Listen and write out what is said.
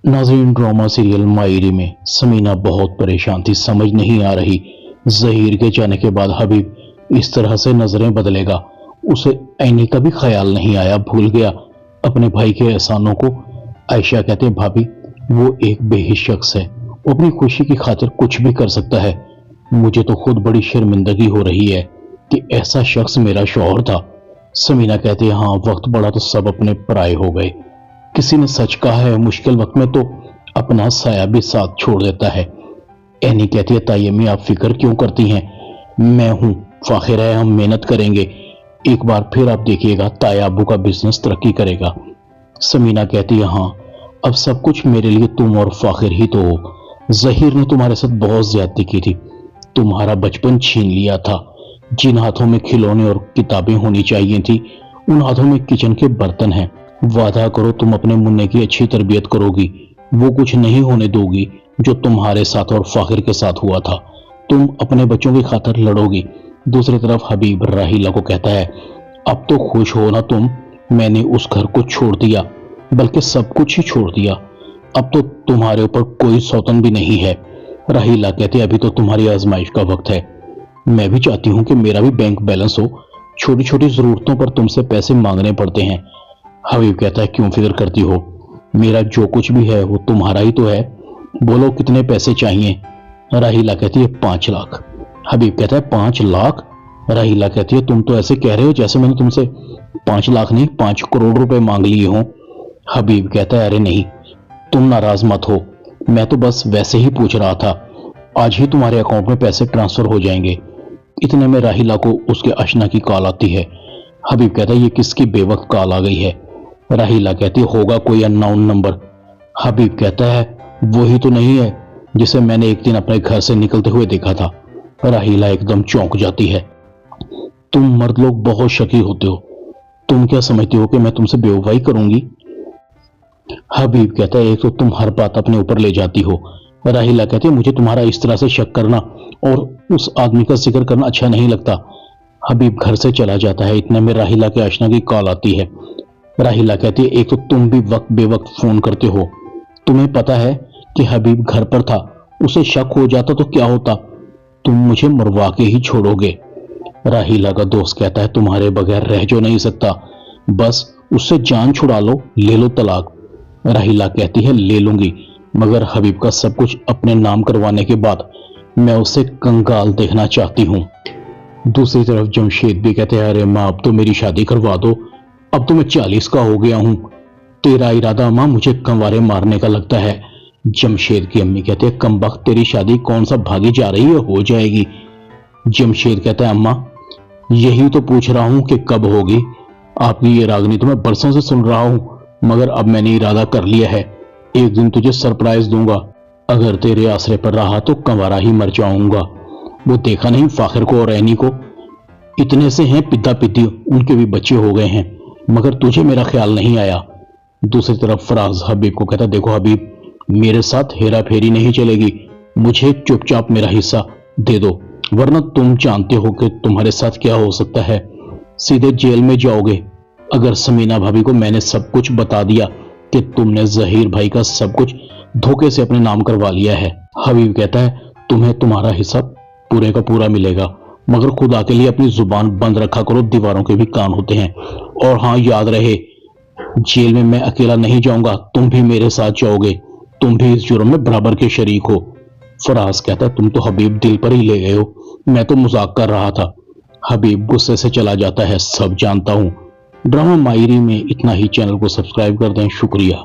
नाज़रीन, drama serial मायरी में समीना बहुत परेशान थी। समझ नहीं आ रही ज़हीर के जाने के बाद हबीब इस तरह से नजरें बदलेगा। उसे ऐनी का भी ख्याल नहीं आया, भूल गया अपने भाई के एहसानों को। आयशा कहते, भाभी वो एक बेहिस शख्स है, वो अपनी खुशी की खातिर कुछ भी कर सकता है। मुझे तो खुद बड़ी शर्मिंदगी हो रही है कि ऐसा शख्स मेरा शौहर था। समीना कहती है, हाँ वक्त बड़ा तो सब अपने पराए हो गए। किसी ने सच कहा है, मुश्किल वक्त में तो अपना साया भी साथ छोड़ देता है। ऐनी कहती है, ताई अम्मी आप फिक्र क्यों करती हैं, मैं हूं, फाखिर है, हम मेहनत करेंगे, एक बार फिर आप देखिएगा ताया अब्बू का बिजनेस तरक्की करेगा। समीना कहती है, हाँ अब सब कुछ मेरे लिए तुम और फाखिर ही तो हो। ज़हीर ने तुम्हारे साथ बहुत ज्यादती की थी, तुम्हारा बचपन छीन लिया था। जिन हाथों में खिलौने और किताबें होनी चाहिए थी, उन हाथों में किचन के बर्तन हैं। वादा करो तुम अपने मुन्ने की अच्छी तरबियत करोगी, वो कुछ नहीं होने दोगी जो तुम्हारे साथ और फाखिर के साथ हुआ था। तुम अपने बच्चों की खातिर लड़ोगी। दूसरी तरफ हबीब राहिला को कहता है, अब तो खुश हो ना तुम, मैंने उस घर को छोड़ दिया, बल्कि सब कुछ ही छोड़ दिया। अब तो तुम्हारे ऊपर कोई सौतन भी नहीं है। राहिला कहती, अभी तो तुम्हारी आजमाइश का वक्त है। मैं भी चाहती हूँ कि मेरा भी बैंक बैलेंस हो, छोटी छोटी जरूरतों पर तुमसे पैसे मांगने पड़ते हैं। हबीब कहता है, क्यों फिक्र करती हो, मेरा जो कुछ भी है वो तुम्हारा ही तो है, बोलो कितने पैसे चाहिए। राहिला कहती है, 5 लाख। हबीब कहता है, 5 लाख। राहिला कहती है, तुम तो ऐसे कह रहे हो जैसे मैंने तुमसे 5 लाख नहीं 5 करोड़ रुपए मांग लिए हों। हबीब कहता है, अरे नहीं तुम नाराज मत हो, मैं तो बस वैसे ही पूछ रहा था, आज ही तुम्हारे अकाउंट में पैसे ट्रांसफर हो जाएंगे। इतने में राहिला को उसके अशना की कॉल आती है। हबीब कहता है, ये किसकी बेवक्त कॉल आ गई है। राहिला कहती है, होगा कोई अननोन नंबर। हबीब कहता है, वही तो नहीं है जिसे मैंने एक दिन अपने घर से निकलते हुए देखा था। राहिला एकदम चौंक जाती है, तुम मर्द लोग बहुत शकी होते हो, तुम क्या समझती हो कि मैं तुमसे बेवफाई करूंगी। हबीब कहता है, एक तो तुम हर बात अपने ऊपर ले जाती हो। राहिला कहती है, मुझे तुम्हारा इस तरह से शक करना और उस आदमी का जिक्र करना अच्छा नहीं लगता। हबीब घर से चला जाता है। इतने में राहिला के आशना की कॉल आती है। राहिला कहती है, एक तो तुम भी वक्त बेवक्त फोन करते हो, तुम्हें पता है कि हबीब घर पर था, उसे शक हो जाता तो क्या होता, तुम मुझे मरवा के ही छोड़ोगे। राहिला का दोस्त कहता है, तुम्हारे बगैर रह जो नहीं सकता, बस उससे जान छुड़ा लो, ले लो तलाक। राहिला कहती है, ले लूंगी, मगर हबीब का सब कुछ अपने नाम करवाने के बाद मैं उसे कंगाल देखना चाहती हूँ। दूसरी तरफ जमशेद भी कहते हैं, अरे माँ अब तो मेरी शादी करवा दो, अब तो मैं 40 का हो गया हूँ, तेरा इरादा माँ मुझे कंवारे मारने का लगता है। जमशेद की अम्मी कहते हैं, कमबख्त तेरी शादी कौन सा भागी जा रही है, हो जाएगी। जमशेद कहता है, अम्मा यही तो पूछ रहा हूँ कि कब होगी, आपकी ये रागनी तो मैं बरसों से सुन रहा हूँ, मगर अब मैंने इरादा कर लिया है, एक दिन तुझे सरप्राइज दूंगा, अगर तेरे आसरे पर रहा तो कंवारा ही मर जाऊंगा। वो देखा नहीं फाखिर को और ऐनी को, इतने से हैं पिता पिती, उनके भी बच्चे हो गए हैं, मगर तुझे मेरा ख्याल नहीं आया। दूसरी तरफ फराज हबीब को कहता, देखो हबीब मेरे साथ हेरा फेरी नहीं चलेगी, मुझे चुपचाप मेरा हिस्सा दे दो, वरना तुम जानते हो कि तुम्हारे साथ क्या हो सकता है, सीधे जेल में जाओगे। अगर समीना भाभी को मैंने सब कुछ बता दिया कि तुमने ज़हीर भाई का सब कुछ धोखे से अपने नाम करवा लिया है। हबीब कहता है, तुम्हें तुम्हारा हिस्सा पूरे का पूरा मिलेगा, मगर खुदा के लिए अपनी जुबान बंद रखा करो, दीवारों के भी कान होते हैं। और हाँ याद रहे, जेल में मैं अकेला नहीं जाऊंगा, तुम भी मेरे साथ जाओगे, तुम भी इस जुर्म में बराबर के शरीक हो। फराज कहता है, तुम तो हबीब दिल पर ही ले गए हो, मैं तो मजाक कर रहा था। हबीब गुस्से से चला जाता है, सब जानता हूं। ड्रामा मायरी में इतना ही। चैनल को सब्सक्राइब कर दें, शुक्रिया।